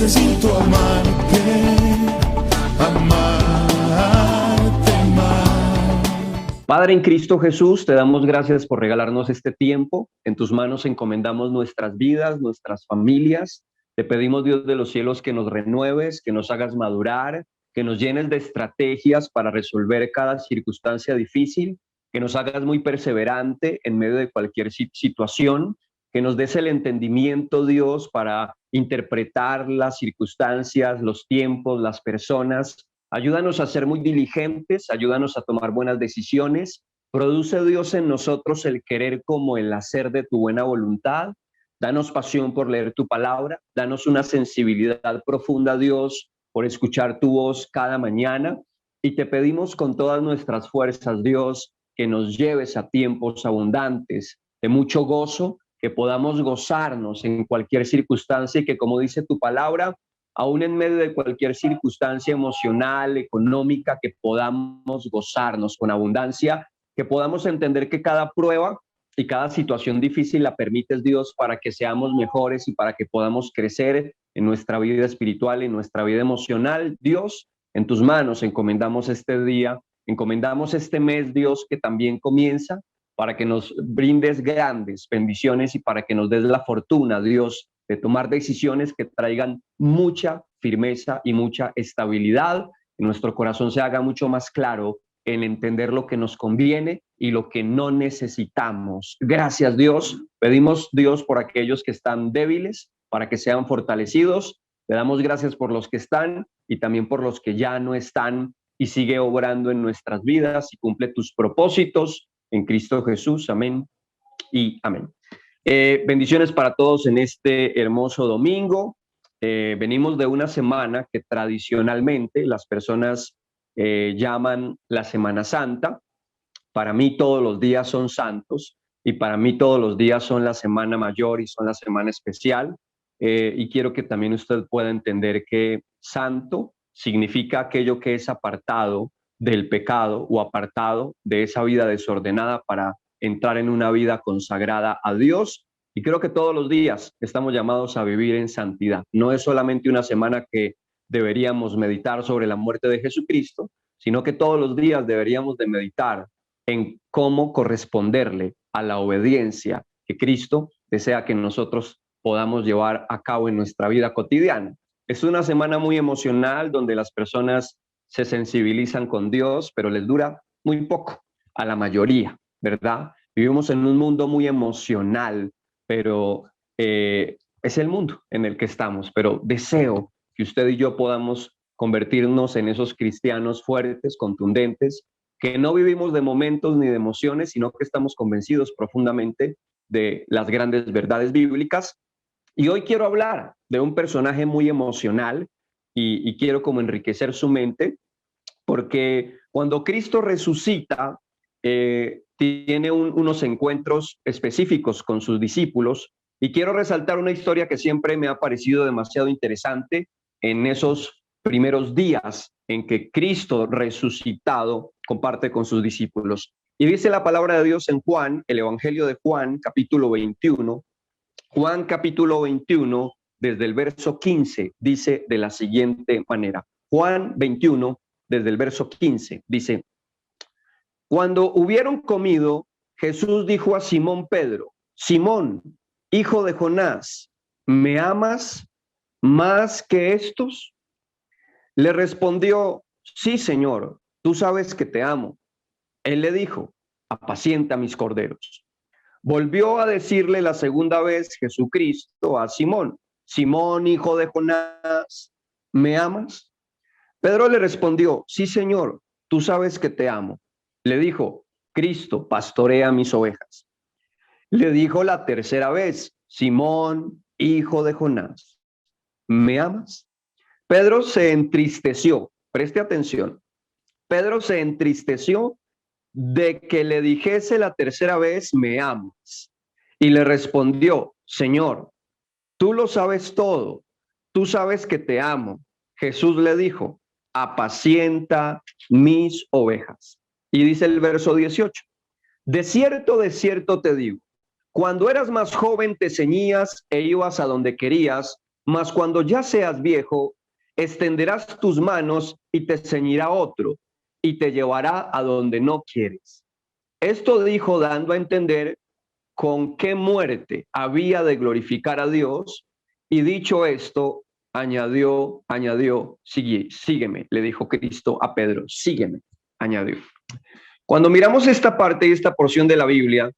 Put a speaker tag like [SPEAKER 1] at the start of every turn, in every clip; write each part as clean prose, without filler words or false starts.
[SPEAKER 1] necesito amarte, amarte más.
[SPEAKER 2] Padre, en Cristo Jesús, te damos gracias por regalarnos este tiempo. En tus manos encomendamos nuestras vidas, nuestras familias. Te pedimos, Dios de los cielos, que nos renueves, que nos hagas madurar, que nos llenes de estrategias para resolver cada circunstancia difícil, que nos hagas muy perseverante en medio de cualquier situación, que nos des el entendimiento, Dios, para interpretar las circunstancias, los tiempos, las personas. Ayúdanos a ser muy diligentes, ayúdanos a tomar buenas decisiones. Produce, Dios, en nosotros el querer como el hacer de tu buena voluntad. Danos pasión por leer tu palabra, danos una sensibilidad profunda, Dios, por escuchar tu voz cada mañana. Y te pedimos con todas nuestras fuerzas, Dios, que nos lleves a tiempos abundantes, de mucho gozo, que podamos gozarnos en cualquier circunstancia y que, como dice tu palabra, aún en medio de cualquier circunstancia emocional, económica, que podamos gozarnos con abundancia, que podamos entender que cada prueba y cada situación difícil la permites, Dios, para que seamos mejores y para que podamos crecer en nuestra vida espiritual, en nuestra vida emocional. Dios, en tus manos encomendamos este día, encomendamos este mes, Dios, que también comienza, para que nos brindes grandes bendiciones y para que nos des la fortuna, Dios, de tomar decisiones que traigan mucha firmeza y mucha estabilidad. Que nuestro corazón se haga mucho más claro en entender lo que nos conviene y lo que no necesitamos. Gracias, Dios. Pedimos, Dios, por aquellos que están débiles, para que sean fortalecidos. Te damos gracias por los que están y también por los que ya no están, y sigue obrando en nuestras vidas y cumple tus propósitos en Cristo Jesús. Amén y amén. Bendiciones para todos en este hermoso domingo. Venimos de una semana que tradicionalmente las personas llaman la Semana Santa. Para mí todos los días son santos y para mí todos los días son la Semana Mayor y son la Semana Especial. Y quiero que también usted pueda entender que santo significa aquello que es apartado del pecado o apartado de esa vida desordenada para entrar en una vida consagrada a Dios. Y creo que todos los días estamos llamados a vivir en santidad. No es solamente una semana que deberíamos meditar sobre la muerte de Jesucristo, sino que todos los días deberíamos de meditar en cómo corresponderle a la obediencia que Cristo desea que nosotros podamos llevar a cabo en nuestra vida cotidiana. Es una semana muy emocional donde las personas se sensibilizan con Dios, pero les dura muy poco a la mayoría, ¿verdad? Vivimos en un mundo muy emocional, pero es el mundo en el que estamos. Pero deseo que usted y yo podamos convertirnos en esos cristianos fuertes, contundentes, que no vivimos de momentos ni de emociones, sino que estamos convencidos profundamente de las grandes verdades bíblicas. Y hoy quiero hablar de un personaje muy emocional y quiero como enriquecer su mente, porque cuando Cristo resucita, tiene unos encuentros específicos con sus discípulos, y quiero resaltar una historia que siempre me ha parecido demasiado interesante en esos primeros días en que Cristo resucitado comparte con sus discípulos. Y dice la palabra de Dios en Juan, el Evangelio de Juan, capítulo 21. Juan capítulo 21, desde el verso 15, dice de la siguiente manera. Juan 21, desde el verso 15, dice: Cuando hubieron comido, Jesús dijo a Simón Pedro: Simón, hijo de Jonás, ¿me amas más que estos? Le respondió: Sí, Señor, tú sabes que te amo. Él le dijo: Apacienta mis corderos. Volvió a decirle la segunda vez Jesucristo a Simón: Simón, hijo de Jonás, ¿me amas? Pedro le respondió: Sí, Señor, tú sabes que te amo. Le dijo: Cristo, pastorea mis ovejas. Le dijo la tercera vez: Simón, hijo de Jonás, ¿me amas? Pedro se entristeció. Preste atención. Pedro se entristeció de que le dijese la tercera vez: ¿me amas? Y le respondió: Señor, tú lo sabes todo, tú sabes que te amo. Jesús le dijo: apacienta mis ovejas. Y dice el verso 18: de cierto te digo, cuando eras más joven te ceñías e ibas a donde querías, Mas cuando ya seas viejo, extenderás tus manos y te ceñirá otro, y te llevará a donde no quieres. Esto dijo dando a entender con qué muerte había de glorificar a Dios, y dicho esto, añadió, sígueme, le dijo Cristo a Pedro, sígueme, añadió. Cuando miramos esta parte y esta porción de la Biblia,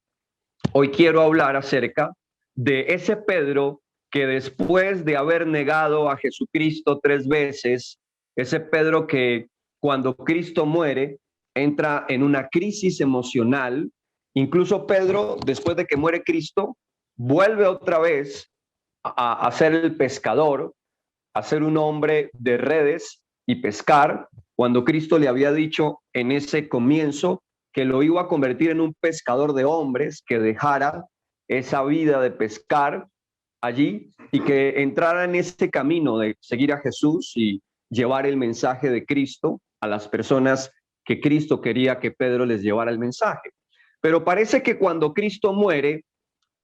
[SPEAKER 2] hoy quiero hablar acerca de ese Pedro que después de haber negado a Jesucristo 3 veces, ese Pedro que cuando Cristo muere entra en una crisis emocional. Incluso Pedro, después de que muere Cristo, vuelve otra vez a ser el pescador, a ser un hombre de redes y pescar, cuando Cristo le había dicho en ese comienzo que lo iba a convertir en un pescador de hombres, que dejara esa vida de pescar allí y que entrara en ese camino de seguir a Jesús y llevar el mensaje de Cristo a las personas que Cristo quería que Pedro les llevara el mensaje. Pero parece que cuando Cristo muere,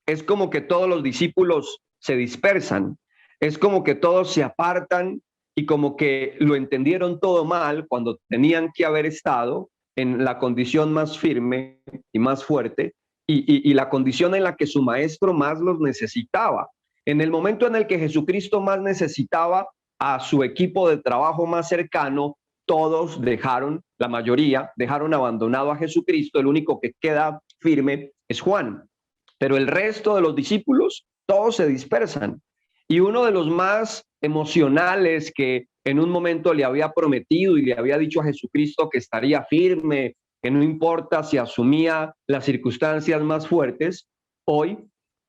[SPEAKER 2] es como que todos los discípulos se dispersan, es como que todos se apartan y como que lo entendieron todo mal cuando tenían que haber estado en la condición más firme y más fuerte y la condición en la que su maestro más los necesitaba. En el momento en el que Jesucristo más necesitaba a su equipo de trabajo más cercano, todos dejaron, la mayoría, dejaron abandonado a Jesucristo. El único que queda firme es Juan. Pero el resto de los discípulos, todos se dispersan. Y uno de los más emocionales que en un momento le había prometido y le había dicho a Jesucristo que estaría firme, que no importa si asumía las circunstancias más fuertes, hoy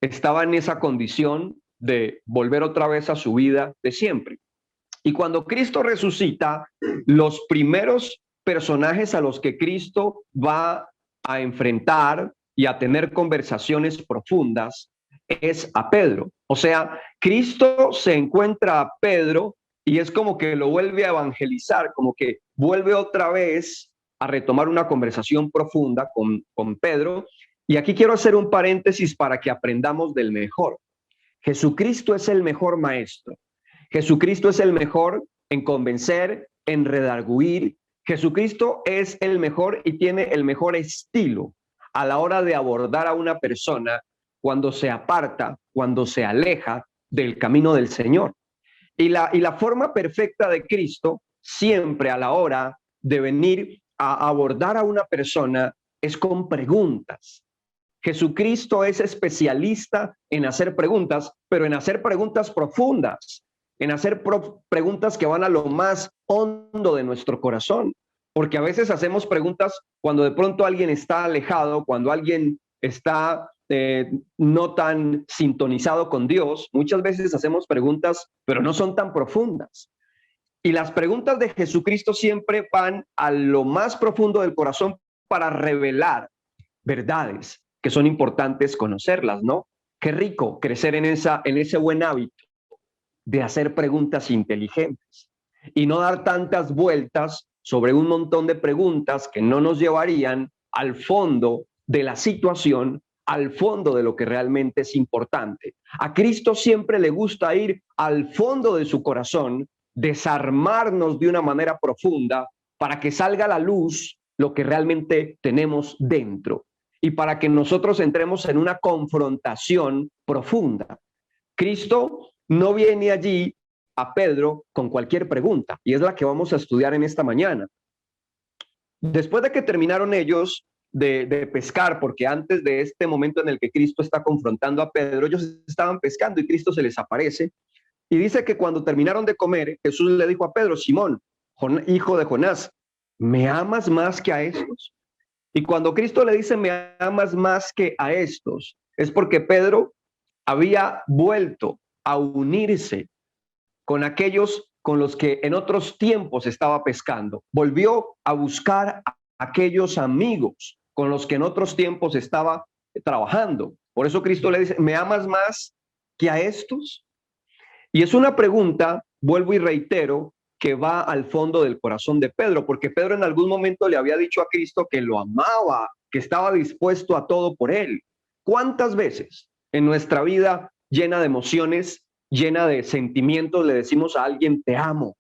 [SPEAKER 2] estaba en esa condición de volver otra vez a su vida de siempre. Y cuando Cristo resucita, los primeros personajes a los que Cristo va a enfrentar y a tener conversaciones profundas es a Pedro. O sea, Cristo se encuentra a Pedro y es como que lo vuelve a evangelizar, como que vuelve otra vez a retomar una conversación profunda con Pedro. Y aquí quiero hacer un paréntesis para que aprendamos del mejor. Jesucristo es el mejor maestro. Jesucristo es el mejor en convencer, en redarguir. Jesucristo es el mejor y tiene el mejor estilo a la hora de abordar a una persona cuando se aparta, cuando se aleja del camino del Señor. Y la forma perfecta de Cristo, siempre a la hora de venir a abordar a una persona, es con preguntas. Jesucristo es especialista en hacer preguntas, pero en hacer preguntas profundas, en hacer preguntas que van a lo más hondo de nuestro corazón. Porque a veces hacemos preguntas cuando de pronto alguien está alejado, cuando alguien está no tan sintonizado con Dios. Muchas veces hacemos preguntas, pero no son tan profundas. Y las preguntas de Jesucristo siempre van a lo más profundo del corazón para revelar verdades que son importantes conocerlas, ¿no? Qué rico crecer en ese buen hábito de hacer preguntas inteligentes y no dar tantas vueltas sobre un montón de preguntas que no nos llevarían al fondo de la situación, al fondo de lo que realmente es importante. A Cristo siempre le gusta ir al fondo de su corazón, desarmarnos de una manera profunda para que salga a la luz lo que realmente tenemos dentro y para que nosotros entremos en una confrontación profunda. Cristo no viene allí a Pedro con cualquier pregunta, y es la que vamos a estudiar en esta mañana. Después de que terminaron ellos de pescar, porque antes de este momento en el que Cristo está confrontando a Pedro, ellos estaban pescando y Cristo se les aparece, y dice que cuando terminaron de comer, Jesús le dijo a Pedro: Simón, hijo de Jonás, ¿me amas más que a estos? Y cuando Cristo le dice: me amas más que a estos, es porque Pedro había vuelto a unirse con aquellos con los que en otros tiempos estaba pescando. Volvió a buscar a aquellos amigos con los que en otros tiempos estaba trabajando. Por eso Cristo le dice: ¿me amas más que a estos? Y es una pregunta, vuelvo y reitero, que va al fondo del corazón de Pedro, porque Pedro en algún momento le había dicho a Cristo que lo amaba, que estaba dispuesto a todo por él. ¿Cuántas veces en nuestra vida llena de emociones llena de sentimientos, le decimos a alguien te amo.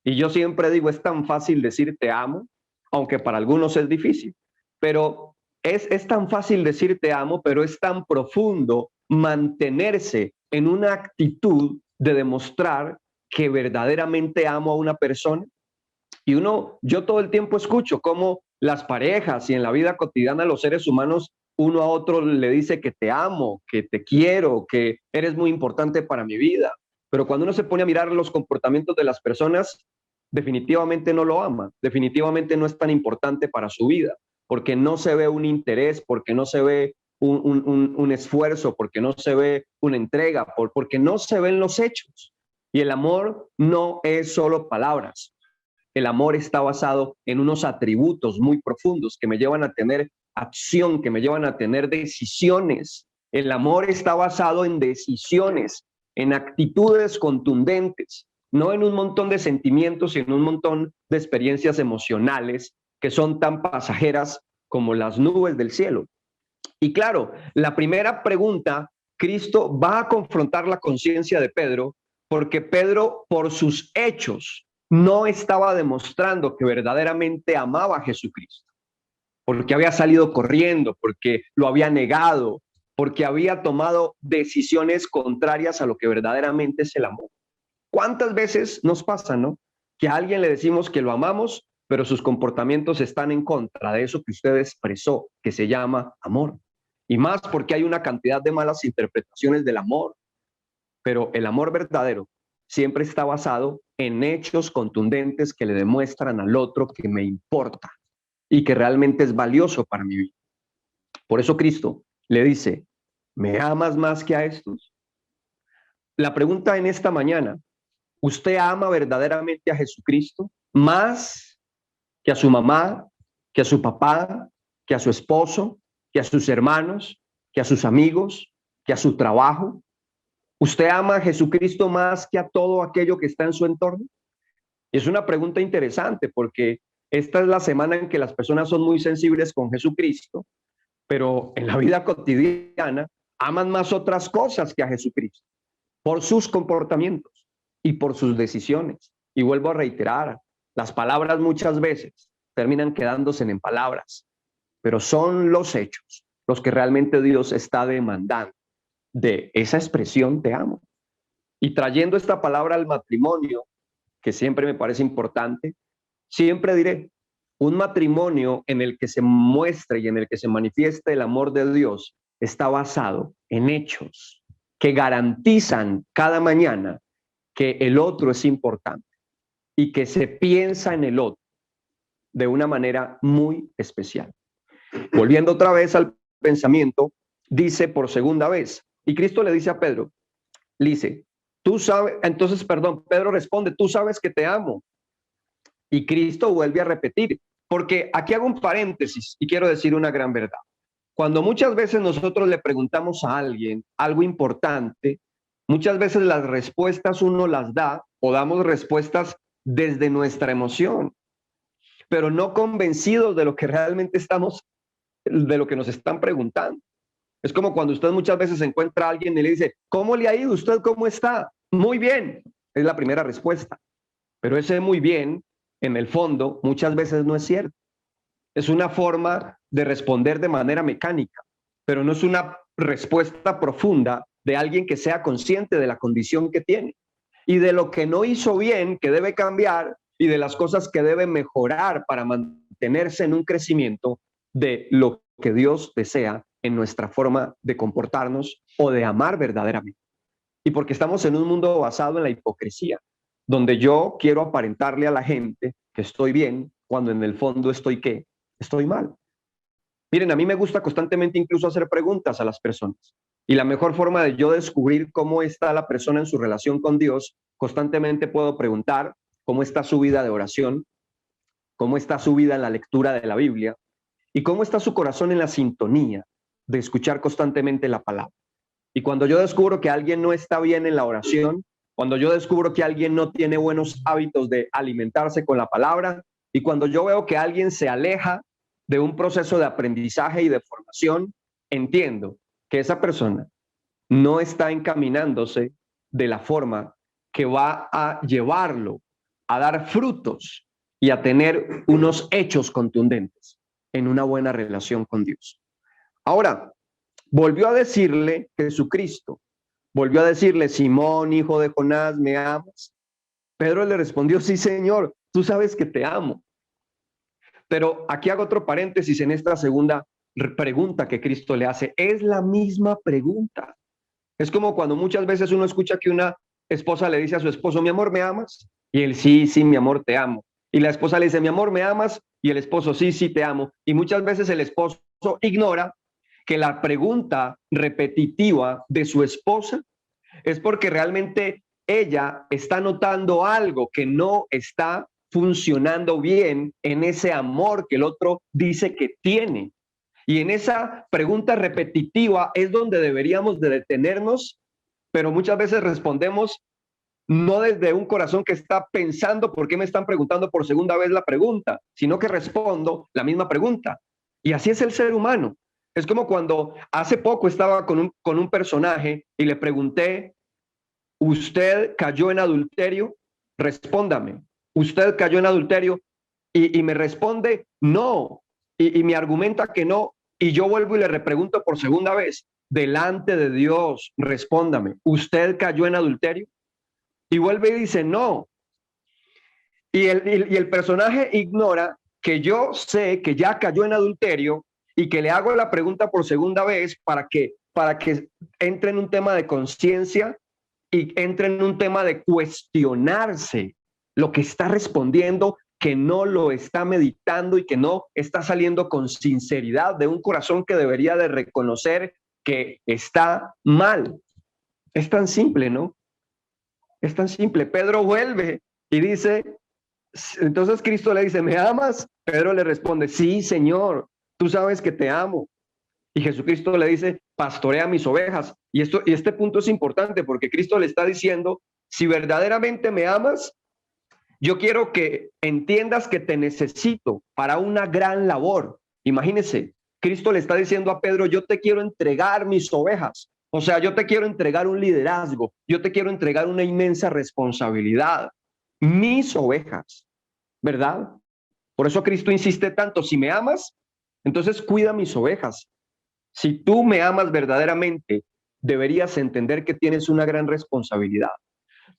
[SPEAKER 2] Y yo siempre digo, es tan fácil decir te amo, aunque para algunos es difícil, pero es tan fácil decir te amo, pero es tan profundo mantenerse en una actitud de demostrar que verdaderamente amo a una persona. Y yo todo el tiempo escucho cómo las parejas y en la vida cotidiana los seres humanos, uno a otro le dice que te amo, que te quiero, que eres muy importante para mi vida. Pero cuando uno se pone a mirar los comportamientos de las personas, definitivamente no lo ama, definitivamente no es tan importante para su vida, porque no se ve un interés, porque no se ve un esfuerzo, porque no se ve una entrega, porque no se ven los hechos. Y el amor no es solo palabras. El amor está basado en unos atributos muy profundos que me llevan a tener acción, que me llevan a tener decisiones. El amor está basado en decisiones, en actitudes contundentes, no en un montón de sentimientos y en un montón de experiencias emocionales que son tan pasajeras como las nubes del cielo. Y claro, la primera pregunta, Cristo va a confrontar la conciencia de Pedro, porque Pedro, por sus hechos, no estaba demostrando que verdaderamente amaba a Jesucristo, porque había salido corriendo, porque lo había negado, porque había tomado decisiones contrarias a lo que verdaderamente es el amor. ¿Cuántas veces nos pasa, no? Que a alguien le decimos que lo amamos, pero sus comportamientos están en contra de eso que usted expresó, que se llama amor. Y más porque hay una cantidad de malas interpretaciones del amor. Pero el amor verdadero siempre está basado en hechos contundentes que le demuestran al otro que me importa y que realmente es valioso para mi vida. Por eso Cristo le dice, ¿me amas más que a estos? La pregunta en esta mañana, ¿usted ama verdaderamente a Jesucristo más que a su mamá, que a su papá, que a su esposo, que a sus hermanos, que a sus amigos, que a su trabajo? ¿Usted ama a Jesucristo más que a todo aquello que está en su entorno? Es una pregunta interesante porque esta es la semana en que las personas son muy sensibles con Jesucristo, pero en la vida cotidiana aman más otras cosas que a Jesucristo por sus comportamientos y por sus decisiones. Y vuelvo a reiterar, las palabras muchas veces terminan quedándose en palabras, pero son los hechos los que realmente Dios está demandando de esa expresión te amo. Y trayendo esta palabra al matrimonio, que siempre me parece importante, siempre diré, un matrimonio en el que se muestre y en el que se manifieste el amor de Dios está basado en hechos que garantizan cada mañana que el otro es importante y que se piensa en el otro de una manera muy especial. Volviendo otra vez al pensamiento, dice por segunda vez, y Cristo le dice a Pedro, le dice, Pedro responde, tú sabes que te amo. Y Cristo vuelve a repetir, porque aquí hago un paréntesis y quiero decir una gran verdad. Cuando muchas veces nosotros le preguntamos a alguien algo importante, muchas veces las respuestas uno las da o damos respuestas desde nuestra emoción, pero no convencidos de lo que realmente de lo que nos están preguntando. Es como cuando usted muchas veces encuentra a alguien y le dice, ¿cómo le ha ido? ¿Usted cómo está? Muy bien, es la primera respuesta. Pero ese muy bien, en el fondo, muchas veces no es cierto. Es una forma de responder de manera mecánica, pero no es una respuesta profunda de alguien que sea consciente de la condición que tiene y de lo que no hizo bien, que debe cambiar, y de las cosas que debe mejorar para mantenerse en un crecimiento de lo que Dios desea en nuestra forma de comportarnos o de amar verdaderamente. Y porque estamos en un mundo basado en la hipocresía, donde yo quiero aparentarle a la gente que estoy bien, cuando en el fondo ¿qué? Estoy mal. Miren, a mí me gusta constantemente incluso hacer preguntas a las personas. Y la mejor forma de yo descubrir cómo está la persona en su relación con Dios, constantemente puedo preguntar cómo está su vida de oración, cómo está su vida en la lectura de la Biblia y cómo está su corazón en la sintonía de escuchar constantemente la palabra. Y cuando yo descubro que alguien no está bien en la oración, cuando yo descubro que alguien no tiene buenos hábitos de alimentarse con la palabra, y cuando yo veo que alguien se aleja de un proceso de aprendizaje y de formación, entiendo que esa persona no está encaminándose de la forma que va a llevarlo a dar frutos y a tener unos hechos contundentes en una buena relación con Dios. Ahora, volvió a decirle Jesucristo, volvió a decirle: Simón, hijo de Jonás, ¿me amas? Pedro le respondió: sí, Señor, tú sabes que te amo. Pero aquí hago otro paréntesis en esta segunda pregunta que Cristo le hace. Es la misma pregunta. Es como cuando muchas veces uno escucha que una esposa le dice a su esposo: mi amor, ¿me amas? Y él: sí, sí, mi amor, te amo. Y la esposa le dice: mi amor, ¿me amas? Y el esposo: sí, sí, te amo. Y muchas veces el esposo ignora que la pregunta repetitiva de su esposa es porque realmente ella está notando algo que no está funcionando bien en ese amor que el otro dice que tiene. Y en esa pregunta repetitiva es donde deberíamos de detenernos, pero muchas veces respondemos no desde un corazón que está pensando por qué me están preguntando por segunda vez la pregunta, sino que respondo la misma pregunta. Y así es el ser humano. Es como cuando hace poco estaba con un personaje y le pregunté: ¿usted cayó en adulterio? Respóndame. ¿Usted cayó en adulterio? Y me responde: no. Y me argumenta que no. Y yo vuelvo y le repregunto por segunda vez: delante de Dios, respóndame. ¿Usted cayó en adulterio? Y vuelve y dice: no. Y el personaje ignora que yo sé que ya cayó en adulterio y que le hago la pregunta por segunda vez para que entre en un tema de conciencia y entre en un tema de cuestionarse lo que está respondiendo, que no lo está meditando y que no está saliendo con sinceridad de un corazón que debería de reconocer que está mal. Es tan simple, ¿no? Es tan simple. Pedro vuelve y dice, entonces Cristo le dice: ¿me amas? Pedro le responde: sí, Señor, tú sabes que te amo. Y Jesucristo le dice: pastorea mis ovejas. Y este punto es importante porque Cristo le está diciendo: si verdaderamente me amas, yo quiero que entiendas que te necesito para una gran labor. Imagínese, Cristo le está diciendo a Pedro: yo te quiero entregar mis ovejas. O sea, yo te quiero entregar un liderazgo, yo te quiero entregar una inmensa responsabilidad. Mis ovejas, ¿verdad? Por eso Cristo insiste tanto: si me amas, entonces cuida mis ovejas. Si tú me amas verdaderamente, deberías entender que tienes una gran responsabilidad.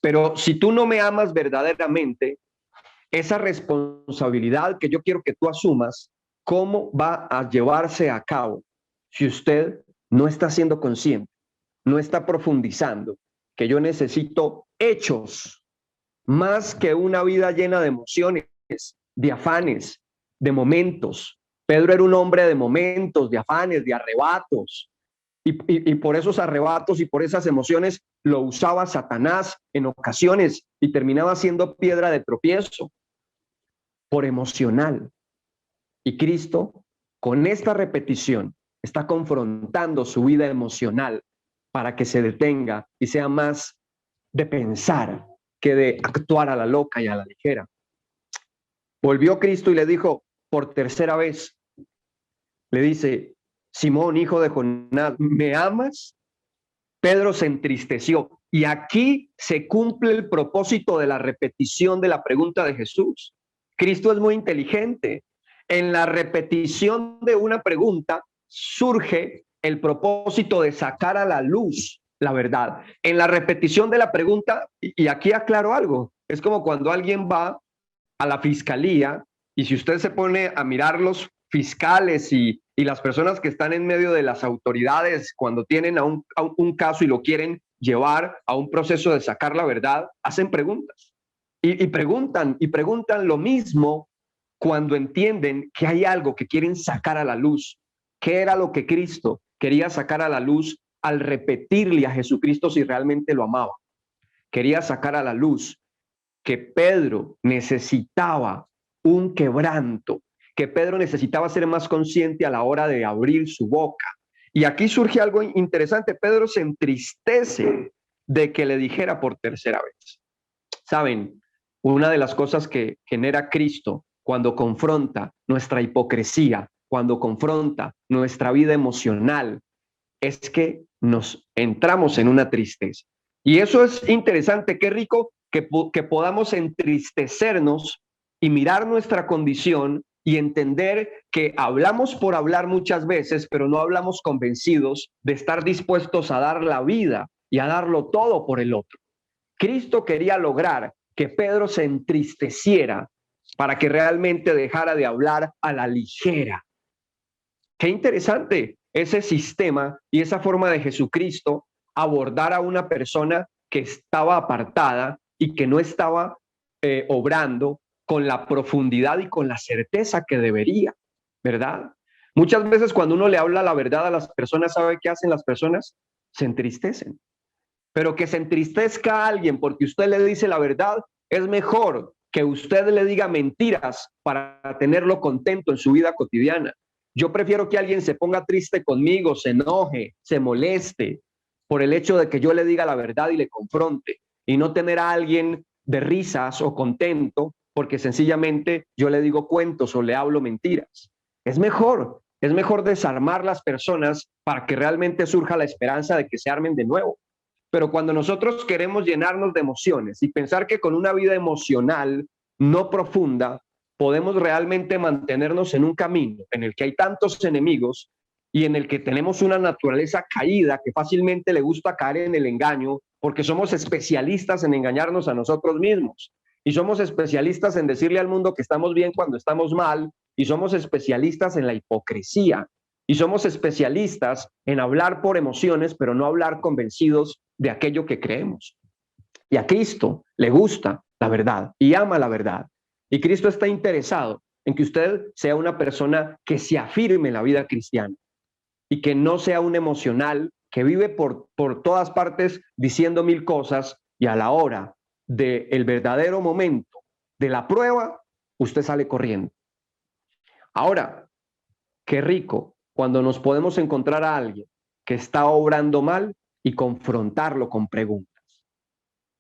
[SPEAKER 2] Pero si tú no me amas verdaderamente, esa responsabilidad que yo quiero que tú asumas, ¿cómo va a llevarse a cabo si usted no está siendo consciente, no está profundizando que yo necesito hechos más que una vida llena de emociones, de afanes, de momentos? Pedro era un hombre de momentos, de afanes, de arrebatos. Y por esos arrebatos y por esas emociones lo usaba Satanás en ocasiones y terminaba siendo piedra de tropiezo por emocional. Y Cristo, con esta repetición, está confrontando su vida emocional para que se detenga y sea más de pensar que de actuar a la loca y a la ligera. Volvió Cristo y le dijo por tercera vez, le dice: Simón, hijo de Jonás, ¿me amas? Pedro se entristeció. Y aquí se cumple el propósito de la repetición de la pregunta de Jesús. Cristo es muy inteligente. En la repetición de una pregunta surge el propósito de sacar a la luz la verdad. En la repetición de la pregunta, y aquí aclaro algo, es como cuando alguien va a la fiscalía y si usted se pone a mirar los fiscales y las personas que están en medio de las autoridades cuando tienen a un caso y lo quieren llevar a un proceso de sacar la verdad, hacen preguntas y preguntan lo mismo cuando entienden que hay algo que quieren sacar a la luz. ¿Qué era lo que Cristo quería sacar a la luz al repetirle a Jesucristo si realmente lo amaba? Quería sacar a la luz que Pedro necesitaba un quebranto, que Pedro necesitaba ser más consciente a la hora de abrir su boca. Y aquí surge algo interesante. Pedro se entristece de que le dijera por tercera vez. Saben, una de las cosas que genera Cristo cuando confronta nuestra hipocresía, cuando confronta nuestra vida emocional, es que nos entramos en una tristeza. Y eso es interesante, qué rico que podamos entristecernos y mirar nuestra condición y entender que hablamos por hablar muchas veces, pero no hablamos convencidos de estar dispuestos a dar la vida y a darlo todo por el otro. Cristo quería lograr que Pedro se entristeciera para que realmente dejara de hablar a la ligera. Qué interesante ese sistema y esa forma de Jesucristo abordar a una persona que estaba apartada y que no estaba obrando con la profundidad y con la certeza que debería, ¿verdad? Muchas veces cuando uno le habla la verdad a las personas, ¿sabe qué hacen las personas? Se entristecen. Pero que se entristezca a alguien porque usted le dice la verdad, es mejor que usted le diga mentiras para tenerlo contento en su vida cotidiana. Yo prefiero que alguien se ponga triste conmigo, se enoje, se moleste por el hecho de que yo le diga la verdad y le confronte, y no tener a alguien de risas o contento porque sencillamente yo le digo cuentos o le hablo mentiras. Es mejor desarmar las personas para que realmente surja la esperanza de que se armen de nuevo. Pero cuando nosotros queremos llenarnos de emociones y pensar que con una vida emocional no profunda podemos realmente mantenernos en un camino en el que hay tantos enemigos y en el que tenemos una naturaleza caída que fácilmente le gusta caer en el engaño porque somos especialistas en engañarnos a nosotros mismos y somos especialistas en decirle al mundo que estamos bien cuando estamos mal y somos especialistas en la hipocresía y somos especialistas en hablar por emociones, pero no hablar convencidos de aquello que creemos. Y a Cristo le gusta la verdad y ama la verdad. Y Cristo está interesado en que usted sea una persona que se afirme en la vida cristiana y que no sea un emocional que vive por todas partes diciendo mil cosas y a la hora del verdadero momento de la prueba, usted sale corriendo. Ahora, qué rico cuando nos podemos encontrar a alguien que está obrando mal y confrontarlo con preguntas.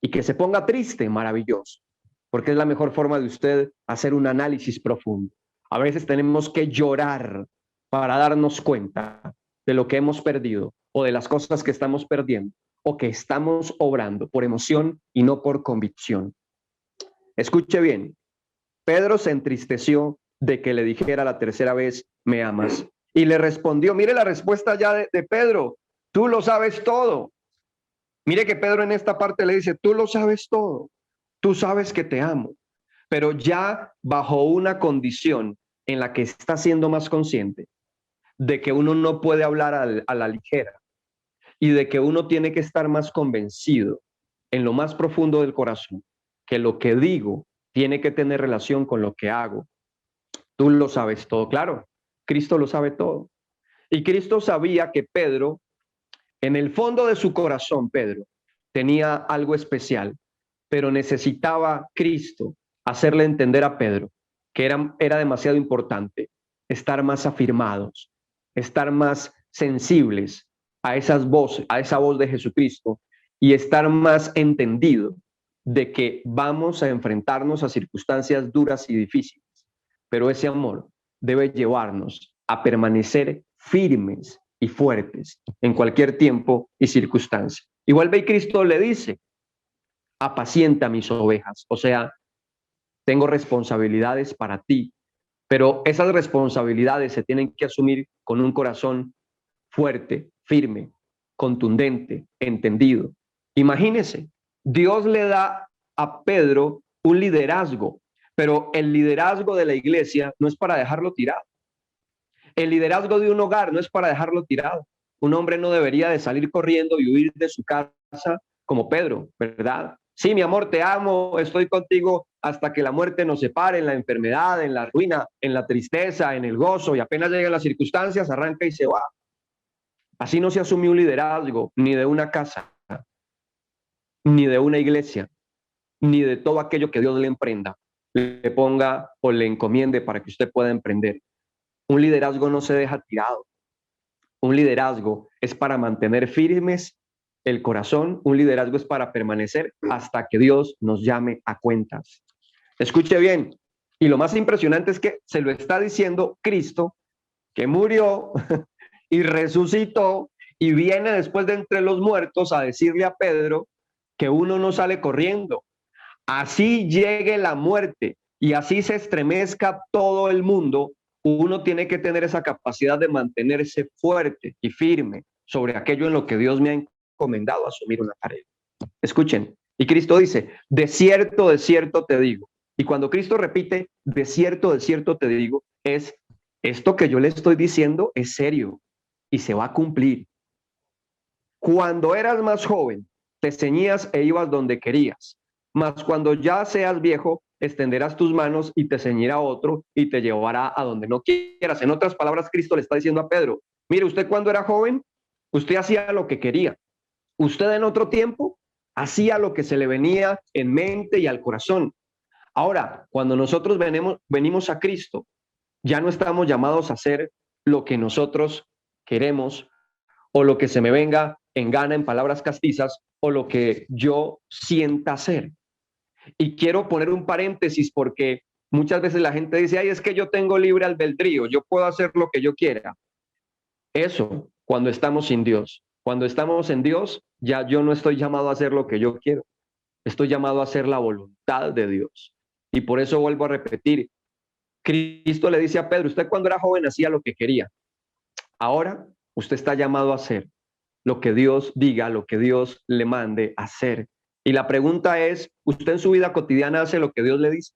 [SPEAKER 2] Y que se ponga triste, maravilloso, porque es la mejor forma de usted hacer un análisis profundo. A veces tenemos que llorar para darnos cuenta de lo que hemos perdido o de las cosas que estamos perdiendo o que estamos obrando por emoción y no por convicción. Escuche bien, Pedro se entristeció de que le dijera la tercera vez, ¿me amas? Y le respondió, mire la respuesta ya de Pedro, tú lo sabes todo. Mire que Pedro en esta parte le dice, tú lo sabes todo, tú sabes que te amo, pero ya bajo una condición en la que está siendo más consciente de que uno no puede hablar a la ligera y de que uno tiene que estar más convencido en lo más profundo del corazón, que lo que digo tiene que tener relación con lo que hago. Tú lo sabes todo, claro, Cristo lo sabe todo. Y Cristo sabía que Pedro, en el fondo de su corazón, Pedro tenía algo especial, pero necesitaba Cristo hacerle entender a Pedro que era demasiado importante estar más afirmados, estar más sensibles a esas voces, a esa voz de Jesucristo y estar más entendido de que vamos a enfrentarnos a circunstancias duras y difíciles, pero ese amor debe llevarnos a permanecer firmes y fuertes en cualquier tiempo y circunstancia. Igual ve Cristo le dice, apacienta mis ovejas, o sea, tengo responsabilidades para ti, pero esas responsabilidades se tienen que asumir con un corazón fuerte, firme, contundente, entendido. Imagínese, Dios le da a Pedro un liderazgo, pero el liderazgo de la iglesia no es para dejarlo tirado. El liderazgo de un hogar no es para dejarlo tirado. Un hombre no debería de salir corriendo y huir de su casa como Pedro, ¿verdad? Sí, mi amor, te amo, estoy contigo hasta que la muerte nos separe, en la enfermedad, en la ruina, en la tristeza, en el gozo, y apenas llegan las circunstancias, arranca y se va. Así no se asume un liderazgo, ni de una casa, ni de una iglesia, ni de todo aquello que Dios le emprenda, le ponga o le encomiende para que usted pueda emprender. Un liderazgo no se deja tirado. Un liderazgo es para mantener firmes el corazón. Un liderazgo es para permanecer hasta que Dios nos llame a cuentas. Escuche bien. Y lo más impresionante es que se lo está diciendo Cristo, que murió y resucitó y viene después de entre los muertos a decirle a Pedro que uno no sale corriendo. Así llegue la muerte y así se estremezca todo el mundo, uno tiene que tener esa capacidad de mantenerse fuerte y firme sobre aquello en lo que Dios me ha encomendado asumir una tarea. Escuchen, y Cristo dice, de cierto te digo. Y cuando Cristo repite, de cierto te digo, es esto que yo le estoy diciendo es serio y se va a cumplir. Cuando eras más joven, te ceñías e ibas donde querías, mas cuando ya seas viejo, extenderás tus manos y te ceñirá otro y te llevará a donde no quieras. En otras palabras, Cristo le está diciendo a Pedro, mire, usted cuando era joven, usted hacía lo que quería. Usted en otro tiempo hacía lo que se le venía en mente y al corazón. Ahora, cuando nosotros venimos a Cristo, ya no estamos llamados a hacer lo que nosotros queremos o lo que se me venga en gana en palabras castizas o lo que yo sienta hacer. Y quiero poner un paréntesis porque muchas veces la gente dice, ay, es que yo tengo libre albedrío, yo puedo hacer lo que yo quiera. Eso cuando estamos sin Dios. Cuando estamos en Dios, ya yo no estoy llamado a hacer lo que yo quiero. Estoy llamado a hacer la voluntad de Dios. Y por eso vuelvo a repetir, Cristo le dice a Pedro, usted cuando era joven hacía lo que quería. Ahora usted está llamado a hacer lo que Dios diga, lo que Dios le mande hacer. Y la pregunta es, ¿usted en su vida cotidiana hace lo que Dios le dice?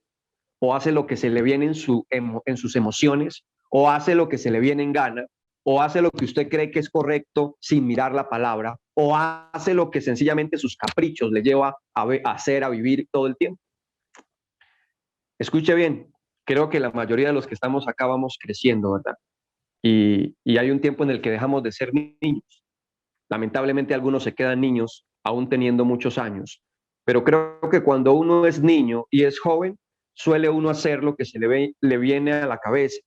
[SPEAKER 2] ¿O hace lo que se le viene en sus emociones? ¿O hace lo que se le viene en gana? ¿O hace lo que usted cree que es correcto sin mirar la palabra? ¿O hace lo que sencillamente sus caprichos le lleva a hacer, a vivir todo el tiempo? Escuche bien, creo que la mayoría de los que estamos acá vamos creciendo, ¿verdad? Y hay un tiempo en el que dejamos de ser niños. Lamentablemente algunos se quedan niños aún teniendo muchos años, pero creo que cuando uno es niño y es joven, suele uno hacer lo que le viene a la cabeza,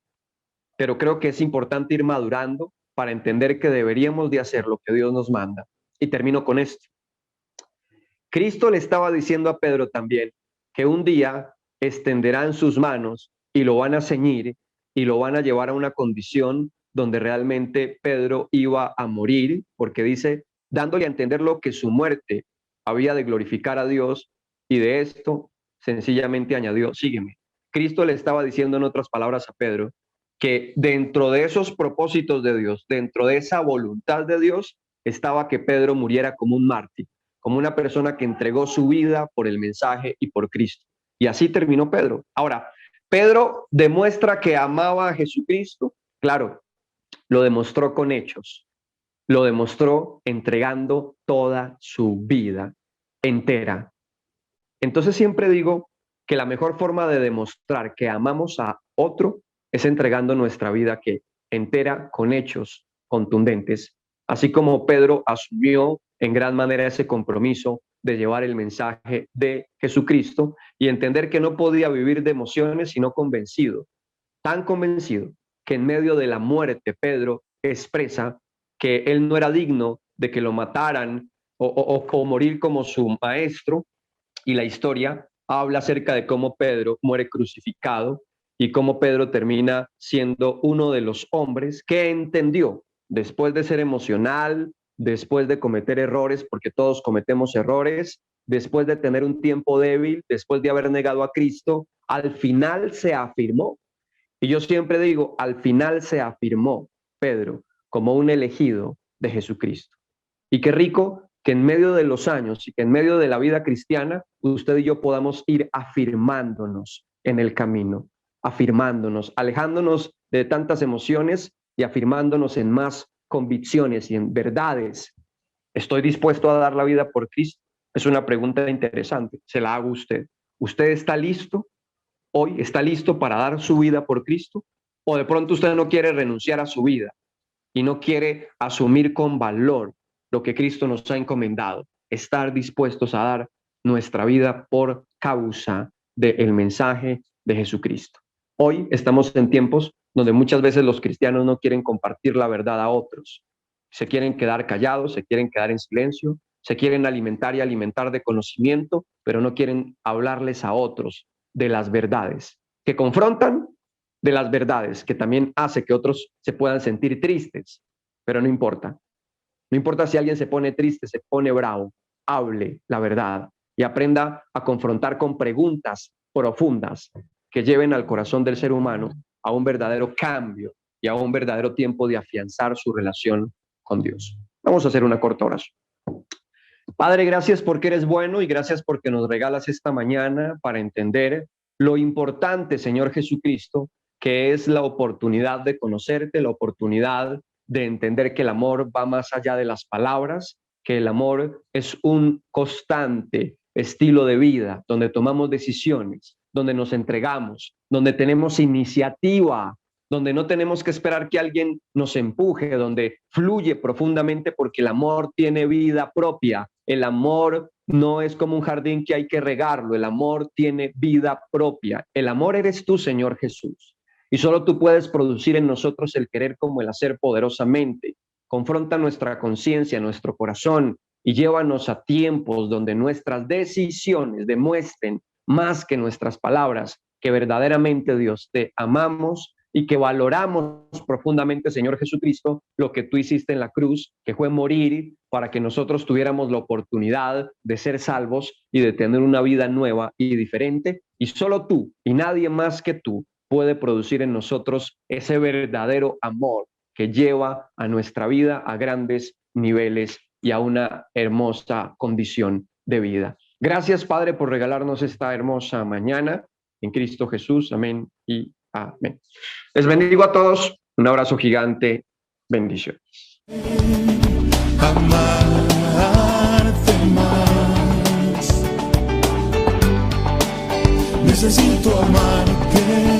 [SPEAKER 2] pero creo que es importante ir madurando para entender que deberíamos de hacer lo que Dios nos manda. Y termino con esto. Cristo le estaba diciendo a Pedro también que un día extenderán sus manos y lo van a ceñir y lo van a llevar a una condición donde realmente Pedro iba a morir, porque dice, dándole a entender lo que su muerte había de glorificar a Dios, y de esto sencillamente añadió, sígueme. Cristo le estaba diciendo en otras palabras a Pedro que dentro de esos propósitos de Dios, dentro de esa voluntad de Dios, estaba que Pedro muriera como un mártir, como una persona que entregó su vida por el mensaje y por Cristo. Y así terminó Pedro. Ahora, Pedro demuestra que amaba a Jesucristo, claro, lo demostró con hechos, lo demostró entregando toda su vida entera. Entonces siempre digo que la mejor forma de demostrar que amamos a otro es entregando nuestra vida que entera con hechos contundentes, así como Pedro asumió en gran manera ese compromiso de llevar el mensaje de Jesucristo y entender que no podía vivir de emociones, sino convencido, tan convencido que en medio de la muerte Pedro expresa que él no era digno de que lo mataran o morir como su maestro, y la historia habla acerca de cómo Pedro muere crucificado y cómo Pedro termina siendo uno de los hombres que entendió, después de ser emocional, después de cometer errores, porque todos cometemos errores, después de tener un tiempo débil, después de haber negado a Cristo, al final se afirmó. Y yo siempre digo, al final se afirmó Pedro como un elegido de Jesucristo. Y qué rico que en medio de los años y que en medio de la vida cristiana, usted y yo podamos ir afirmándonos en el camino, afirmándonos, alejándonos de tantas emociones y afirmándonos en más convicciones y en verdades. ¿Estoy dispuesto a dar la vida por Cristo? Es una pregunta interesante, se la hago a usted. ¿Usted está listo hoy? ¿Está listo para dar su vida por Cristo? ¿O de pronto usted no quiere renunciar a su vida y no quiere asumir con valor lo que Cristo nos ha encomendado, estar dispuestos a dar nuestra vida por causa del mensaje de Jesucristo? Hoy estamos en tiempos donde muchas veces los cristianos no quieren compartir la verdad a otros. Se quieren quedar callados, se quieren quedar en silencio, se quieren alimentar y alimentar de conocimiento, pero no quieren hablarles a otros de las verdades que confrontan, de las verdades que también hace que otros se puedan sentir tristes, pero no importa. No importa si alguien se pone triste, se pone bravo. hable la verdad y aprenda a confrontar con preguntas profundas que lleven al corazón del ser humano a un verdadero cambio y a un verdadero tiempo de afianzar su relación con Dios. Vamos a hacer una corta oración. Padre, gracias porque eres bueno y gracias porque nos regalas esta mañana para entender lo importante, Señor Jesucristo, que es la oportunidad de conocerte, la oportunidad de entender que el amor va más allá de las palabras, que el amor es un constante estilo de vida donde tomamos decisiones, donde nos entregamos, donde tenemos iniciativa, donde no tenemos que esperar que alguien nos empuje, donde fluye profundamente porque el amor tiene vida propia. El amor no es como un jardín que hay que regarlo, el amor tiene vida propia. El amor eres tú, Señor Jesús, y solo tú puedes producir en nosotros el querer como el hacer poderosamente. Confronta nuestra conciencia, nuestro corazón y llévanos a tiempos donde nuestras decisiones demuestren más que nuestras palabras que verdaderamente, Dios, te amamos y que valoramos profundamente, Señor Jesucristo, lo que tú hiciste en la cruz, que fue morir para que nosotros tuviéramos la oportunidad de ser salvos y de tener una vida nueva y diferente. Y solo tú y nadie más que tú puede producir en nosotros ese verdadero amor que lleva a nuestra vida a grandes niveles y a una hermosa condición de vida. Gracias, Padre, por regalarnos esta hermosa mañana en Cristo Jesús. Amén y amén. Les bendigo a todos. Un abrazo gigante. Bendiciones.
[SPEAKER 1] Amarte más. Necesito amarte.